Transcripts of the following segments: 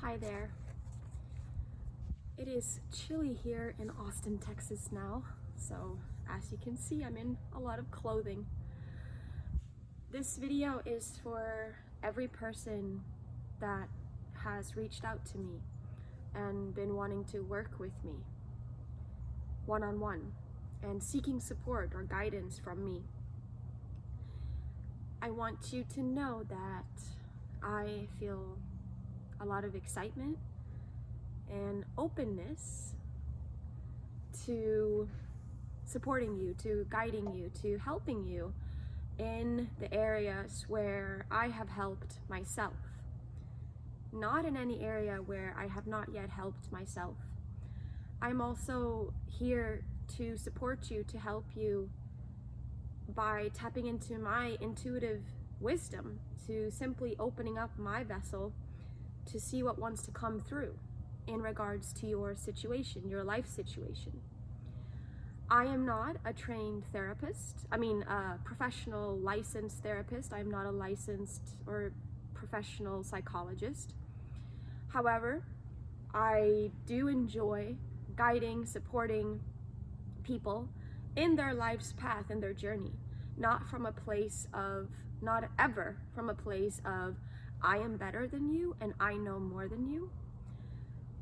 Hi there. It is chilly here in Austin, Texas now, so as you can see, I'm in a lot of clothing. This video is for every person that has reached out to me and been wanting to work with me one-on-one and seeking support or guidance from me. I want you to know that I feel a lot of excitement and openness to supporting you, to guiding you, to helping you in the areas where I have helped myself. Not in any area where I have not yet helped myself. I'm also here to support you, to help you by tapping into my intuitive wisdom, to simply opening up my vessel to see what wants to come through in regards to your situation, your life situation. I am not a trained therapist. A professional licensed therapist. I'm not a licensed or professional psychologist. However, I do enjoy guiding, supporting people in their life's path, in their journey, not ever from a place of I am better than you and I know more than you.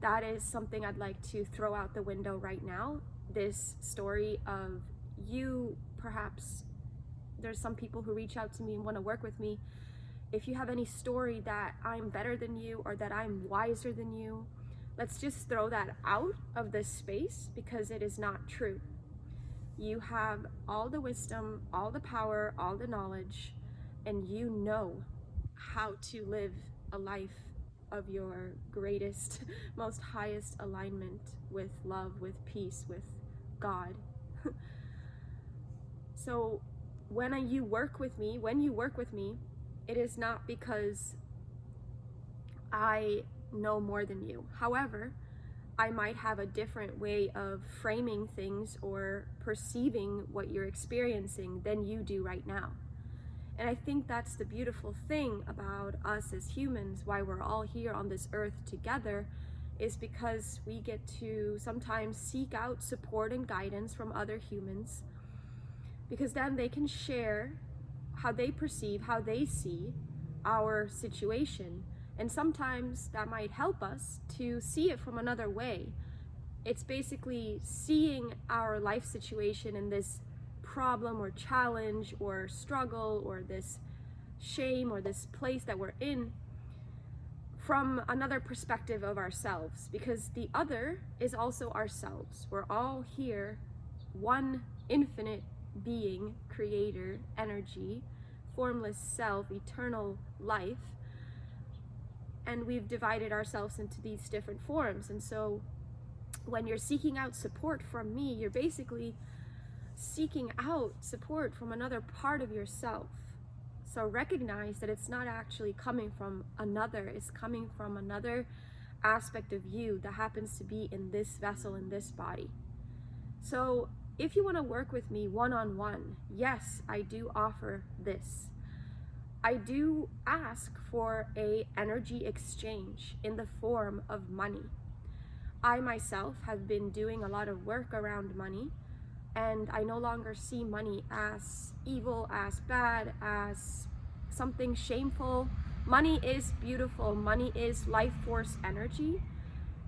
That is something I'd like to throw out the window right now. This story of you, perhaps there's some people who reach out to me and want to work with me. If you have any story that I'm better than you or that I'm wiser than you, let's just throw that out of this space because it is not true. You have all the wisdom, all the power, all the knowledge, and you know how to live a life of your greatest, most highest alignment with love, with peace, with God. So when you work with me, it is not because I know more than you. However, I might have a different way of framing things or perceiving what you're experiencing than you do right now. And I think that's the beautiful thing about us as humans, why we're all here on this earth together, is because we get to sometimes seek out support and guidance from other humans, because then they can share how they perceive, how they see our situation. And sometimes that might help us to see it from another way. It's basically seeing our life situation in this problem or challenge or struggle or this shame or this place that we're in from another perspective of ourselves, because the other is also ourselves. We're all here, one infinite being, creator, energy, formless self, eternal life, and we've divided ourselves into these different forms. And so when you're seeking out support from me, you're basically seeking out support from another part of yourself. So recognize that it's not actually coming from another, it's coming from another aspect of you that happens to be in this vessel, in this body. So if you want to work with me one-on-one, yes, I do offer this. I do ask for an energy exchange in the form of money. I myself have been doing a lot of work around money, and I no longer see money as evil, as bad, as something shameful. Money is beautiful. Money is life force energy.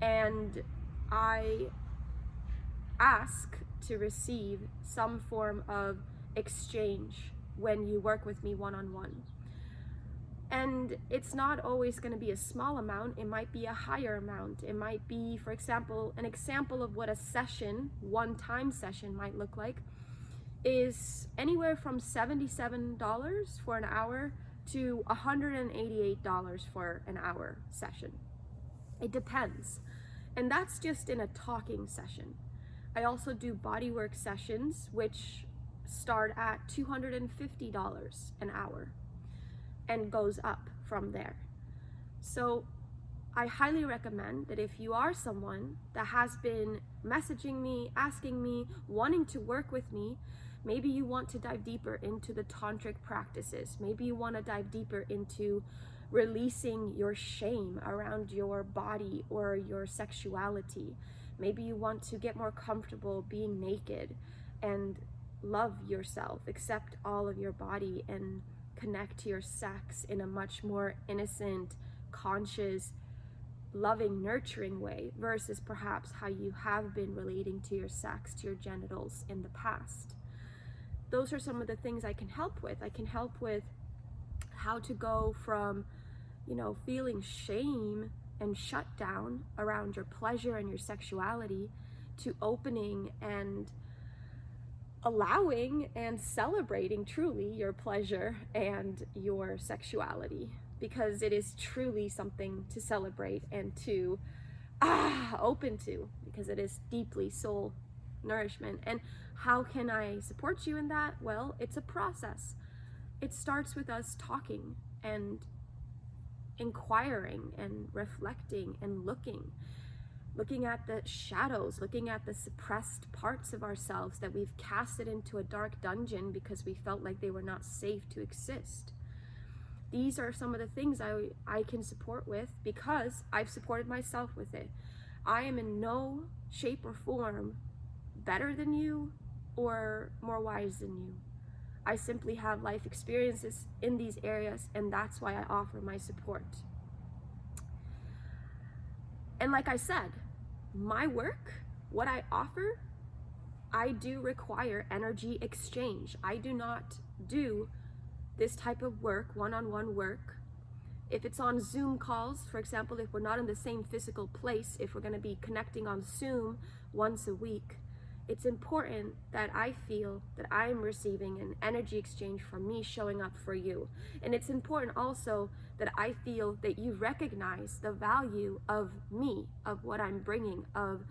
And I ask to receive some form of exchange when you work with me one-on-one. And it's not always going to be a small amount. It might be a higher amount. It might be, for example, an example of what a session, one-time session might look like is anywhere from $77 for an hour to $188 for an hour session. It depends. And that's just in a talking session. I also do bodywork sessions, which start at $250 an hour and goes up from there. So I highly recommend that if you are someone that has been messaging me, asking me, wanting to work with me, maybe you want to dive deeper into the tantric practices, maybe you want to dive deeper into releasing your shame around your body or your sexuality. Maybe you want to get more comfortable being naked and love yourself, accept all of your body, and connect to your sex in a much more innocent, conscious, loving, nurturing way versus perhaps how you have been relating to your sex, to your genitals in the past. Those are some of the things I can help with. I can help with how to go from, feeling shame and shut down around your pleasure and your sexuality to opening and allowing and celebrating truly your pleasure and your sexuality, because it is truly something to celebrate and to open to, because it is deeply soul nourishment. And how can I support you in that? Well, it's a process. It starts with us talking and inquiring and reflecting and looking at the shadows, looking at the suppressed parts of ourselves that we've casted into a dark dungeon because we felt like they were not safe to exist. These are some of the things I can support with because I've supported myself with it. I am in no shape or form better than you or more wise than you. I simply have life experiences in these areas, and that's why I offer my support. And like I said, my work, what I offer, I do require energy exchange. I do not do this type of work, one-on-one work. If it's on Zoom calls, for example, if we're not in the same physical place, if we're going to be connecting on Zoom once a week, it's important that I feel that I'm receiving an energy exchange from me showing up for you. And it's important also that I feel that you recognize the value of me, of what I'm bringing, of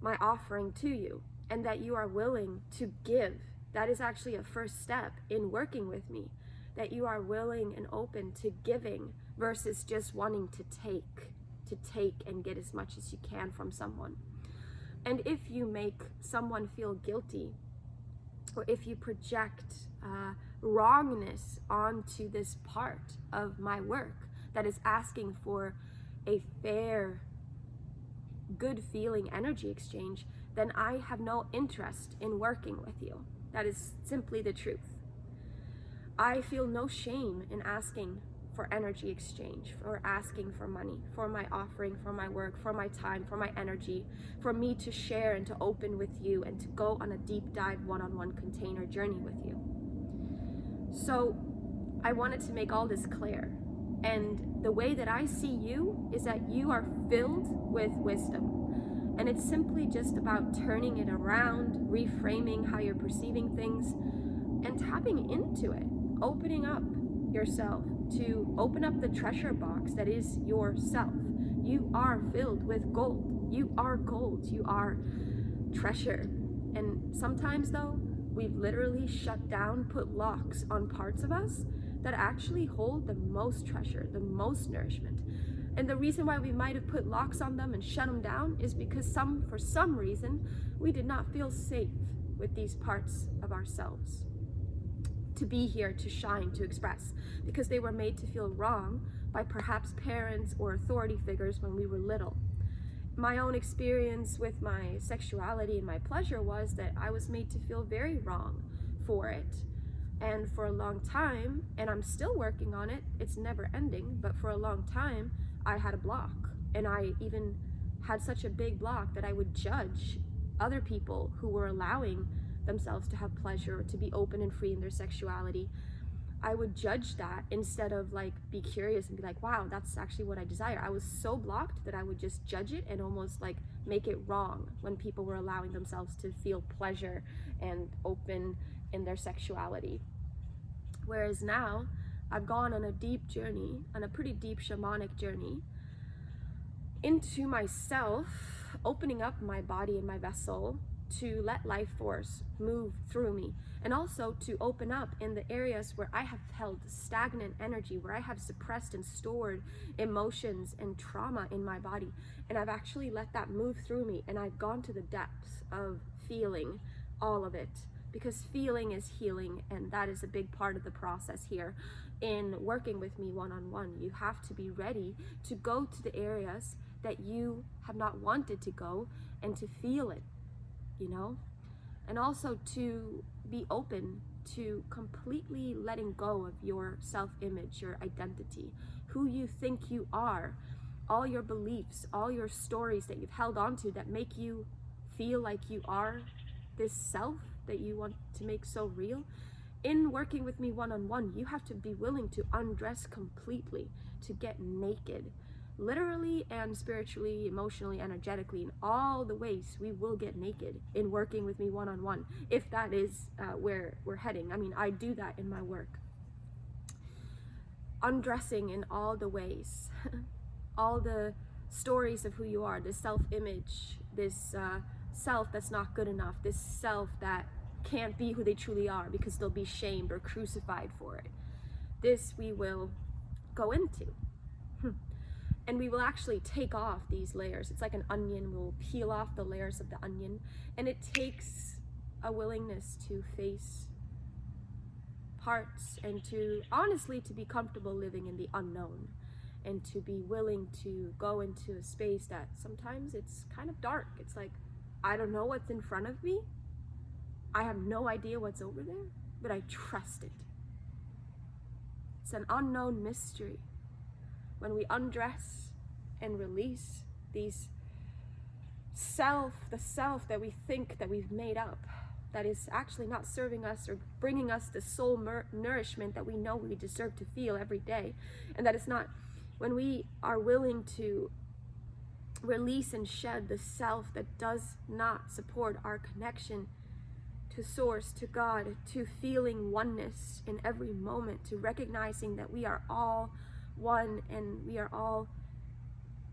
my offering to you, and that you are willing to give. That is actually a first step in working with me, that you are willing and open to giving versus just wanting to take and get as much as you can from someone. And if you make someone feel guilty, or if you project wrongness onto this part of my work that is asking for a fair, good feeling energy exchange, then I have no interest in working with you. That is simply the truth. I feel no shame in asking for energy exchange, for asking for money, for my offering, for my work, for my time, for my energy, for me to share and to open with you and to go on a deep dive one-on-one container journey with you. So I wanted to make all this clear. And the way that I see you is that you are filled with wisdom. And it's simply just about turning it around, reframing how you're perceiving things, and tapping into it, opening up yourself to open up the treasure box that is yourself. You are filled with gold. You are gold. You are treasure. And sometimes though, we've literally shut down, put locks on parts of us that actually hold the most treasure, the most nourishment. And the reason why we might have put locks on them and shut them down is because for some reason, we did not feel safe with these parts of ourselves to be here, to shine, to express, because they were made to feel wrong by perhaps parents or authority figures when we were little. My own experience with my sexuality and my pleasure was that I was made to feel very wrong for it. And for a long time, and I'm still working on it, it's never ending, but for a long time, I had a block. And I even had such a big block that I would judge other people who were allowing themselves to have pleasure, to be open and free in their sexuality. I would judge that instead of be curious and be like, wow, that's actually what I desire. I was so blocked that I would just judge it and almost make it wrong when people were allowing themselves to feel pleasure and open in their sexuality. Whereas now I've gone on a deep journey, on a pretty deep shamanic journey into myself, opening up my body and my vessel to let life force move through me, and also to open up in the areas where I have held stagnant energy, where I have suppressed and stored emotions and trauma in my body, and I've actually let that move through me, and I've gone to the depths of feeling all of it, because feeling is healing, and that is a big part of the process here in working with me one-on-one. You have to be ready to go to the areas that you have not wanted to go and to feel it, you know, and also to be open to completely letting go of your self-image, your identity, who you think you are, all your beliefs, all your stories that you've held on to that make you feel like you are this self that you want to make so real. In working with me one-on-one, you have to be willing to undress completely, to get naked, literally and spiritually, emotionally, energetically, in all the ways we will get naked in working with me one-on-one, if that is where we're heading. I mean, I do that in my work. Undressing in all the ways, all the stories of who you are, this self-image, this self that's not good enough, this self that can't be who they truly are because they'll be shamed or crucified for it. This we will go into. And we will actually take off these layers. It's like an onion. We'll peel off the layers of the onion. And it takes a willingness to face parts and to, honestly, to be comfortable living in the unknown. And to be willing to go into a space that sometimes it's kind of dark. It's like, I don't know what's in front of me. I have no idea what's over there, but I trust it. It's an unknown mystery. When we undress and release these the self that we think that we've made up, that is actually not serving us or bringing us the soul nourishment that we know we deserve to feel every day, and that it's not, when we are willing to release and shed the self that does not support our connection to source, to God, to feeling oneness in every moment, to recognizing that we are all one and we are all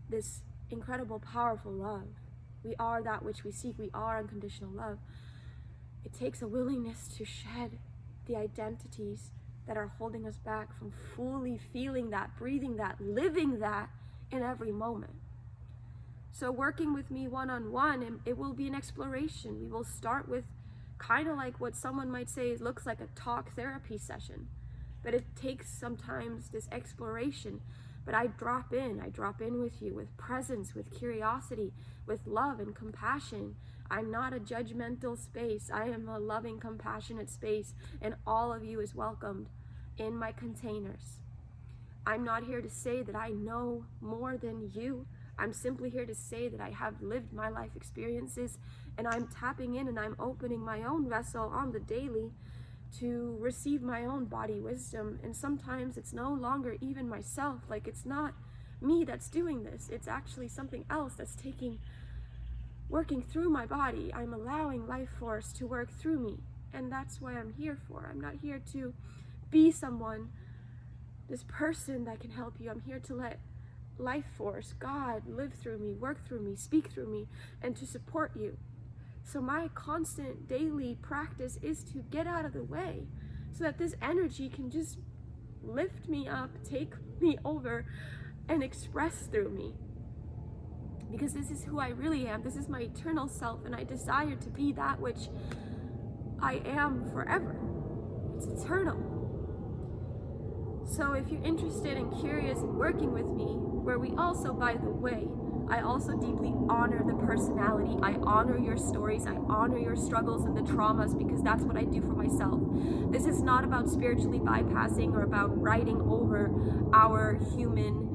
this incredible, powerful love. We are that which we seek. We are unconditional love. It takes a willingness to shed the identities that are holding us back from fully feeling that, breathing that, living that in every moment. So working with me one-on-one, it will be an exploration. We will start with kind of like what someone might say looks like a talk therapy session, but it takes sometimes this exploration. But I drop in with you with presence, with curiosity, with love and compassion. I'm not a judgmental space. I am a loving, compassionate space, and all of you is welcomed in my containers. I'm not here to say that I know more than you. I'm simply here to say that I have lived my life experiences, and I'm tapping in and I'm opening my own vessel on the daily to receive my own body wisdom. And sometimes it's no longer even myself. Like, it's not me that's doing this. It's actually something else that's working through my body. I'm allowing life force to work through me. And that's what I'm here for. I'm not here to be someone, this person that can help you. I'm here to let life force, God, live through me, work through me, speak through me, and to support you. So my constant daily practice is to get out of the way so that this energy can just lift me up, take me over, and express through me. Because this is who I really am. This is my eternal self, and I desire to be that which I am forever. It's eternal. So if you're interested and curious in working with me, where we also, by the way, I also deeply honor the personality. I honor your stories. I honor your struggles and the traumas, because that's what I do for myself. This is not about spiritually bypassing or about writing over our human,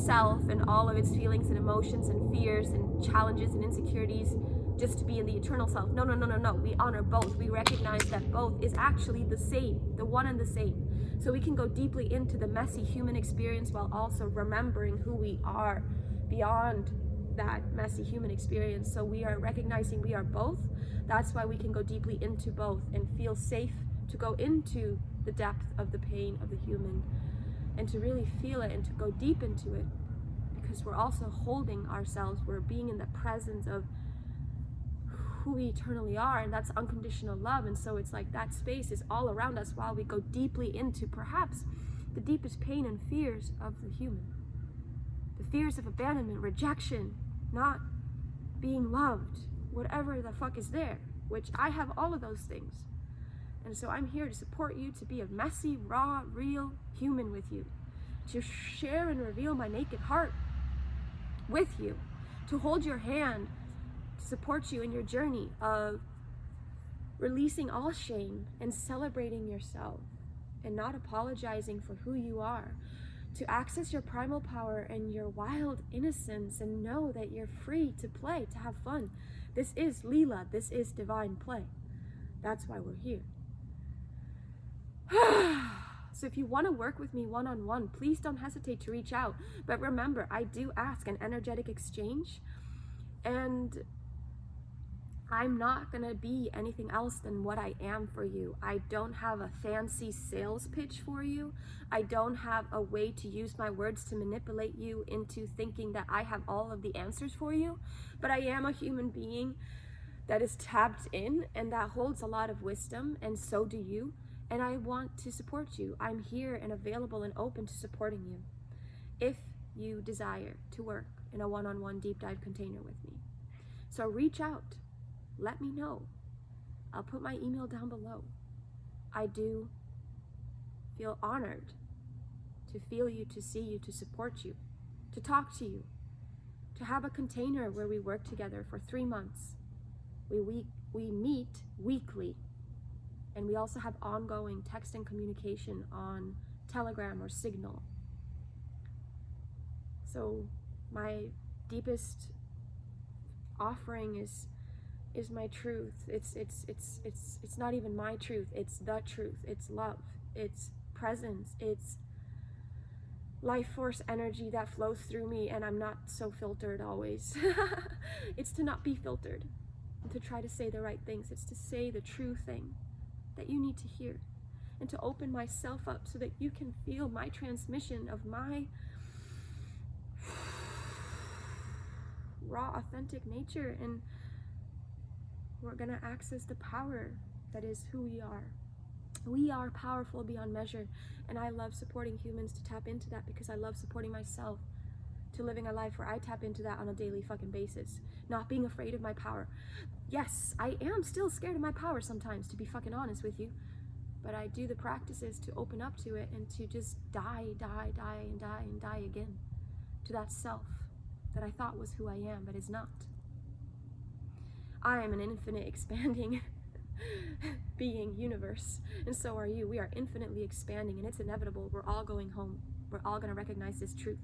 self and all of its feelings and emotions and fears and challenges and insecurities just to be in the eternal self. No. We honor both. We recognize that both is actually the same, the one and the same. So we can go deeply into the messy human experience while also remembering who we are beyond that messy human experience. So we are recognizing we are both. That's why we can go deeply into both and feel safe to go into the depth of the pain of the human and to really feel it and to go deep into it, because we're also holding ourselves. We're being in the presence of who we eternally are, and that's unconditional love. And so it's like that space is all around us while we go deeply into perhaps the deepest pain and fears of the human. The fears of abandonment, rejection, not being loved, whatever the fuck is there. which I have all of those things. And so I'm here to support you, to be a messy, raw, real human with you, to share and reveal my naked heart with you, to hold your hand, to support you in your journey of releasing all shame and celebrating yourself and not apologizing for who you are, to access your primal power and your wild innocence and know that you're free to play, to have fun. This is Leela. This is divine play. That's why we're here. So if you want to work with me one-on-one, please don't hesitate to reach out. But remember, I do ask an energetic exchange, and I'm not going to be anything else than what I am for you. I don't have a fancy sales pitch for you. I don't have a way to use my words to manipulate you into thinking that I have all of the answers for you. But I am a human being that is tapped in and that holds a lot of wisdom, and so do you. And I want to support you. I'm here and available and open to supporting you if you desire to work in a one-on-one deep dive container with me. So reach out. Let me know. I'll put my email down below. I do feel honored to feel you, to see you, to support you, to talk to you, to have a container where we work together for 3 months. We meet weekly, and we also have ongoing text and communication on Telegram or Signal. So my deepest offering is my truth. It's not even my truth. It's the truth. It's love. It's presence. It's life force energy that flows through me, and I'm not so filtered always. It's to not be filtered and to try to say the right things. It's to say the true thing that you need to hear, and to open myself up so that you can feel my transmission of my raw, authentic nature. And we're gonna access the power that is who we are. We are powerful beyond measure, and I love supporting humans to tap into that, because I love supporting myself to living a life where I tap into that on a daily fucking basis, not being afraid of my power. Yes, I am still scared of my power sometimes, to be fucking honest with you, but I do the practices to open up to it and to just die again to that self that I thought was who I am, but is not. I am an infinite expanding being, universe, and so are you. We are infinitely expanding, and it's inevitable. We're all going home. We're all going to recognize this truth.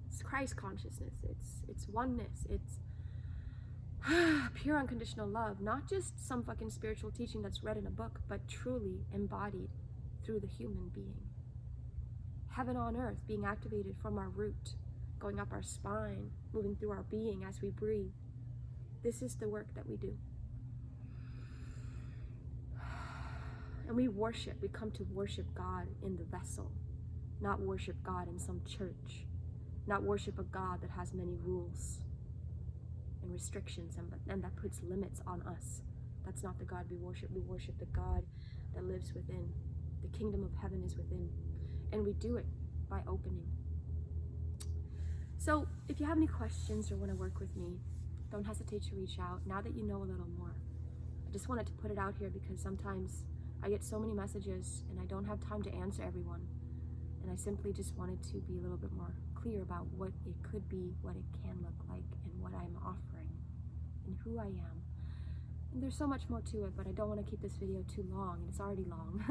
It's Christ consciousness. It's oneness. It's pure unconditional love, not just some fucking spiritual teaching that's read in a book, but truly embodied through the human being. Heaven on earth being activated from our root, going up our spine, moving through our being as we breathe. This is the work that we do. And we worship. We come to worship God in the vessel, not worship God in some church, not worship a God that has many rules and restrictions and that puts limits on us. That's not the God we worship. We worship the God that lives within. The kingdom of heaven is within. And we do it by opening. So if you have any questions or want to work with me, don't hesitate to reach out. Now that you know a little more, I just wanted to put it out here because sometimes I get so many messages and I don't have time to answer everyone. And I simply just wanted to be a little bit more clear about what it could be, what it can look like, and what I'm offering, and who I am. And there's so much more to it, but I don't want to keep this video too long. It's already long.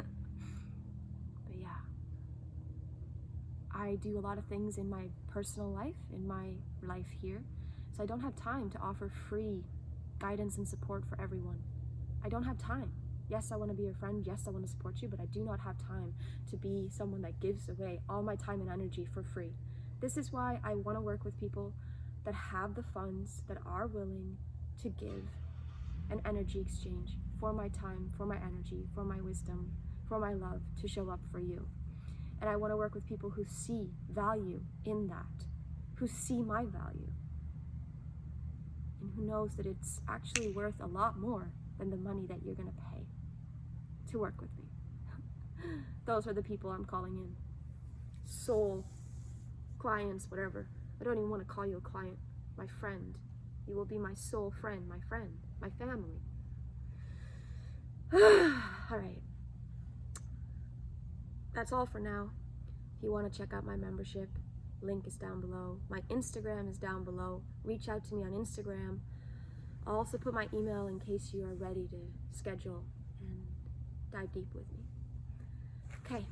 But yeah, I do a lot of things in my personal life, in my life here, so I don't have time to offer free guidance and support for everyone. I don't have time. Yes, I want to be your friend. Yes, I want to support you, but I do not have time to be someone that gives away all my time and energy for free. This is why I want to work with people that have the funds, that are willing to give an energy exchange for my time, for my energy, for my wisdom, for my love to show up for you. And I want to work with people who see value in that, who see my value, and who knows that it's actually worth a lot more than the money that you're going to pay to work with me. Those are the people I'm calling in. Soul clients, whatever. I don't even want to call you a client. My friend. You will be my soul friend, my friend. my family. All right. That's all for now. If you want to check out my membership, link is down below. My Instagram is down below. Reach out to me on Instagram. I'll also put my email in case you are ready to schedule and dive deep with me. Okay.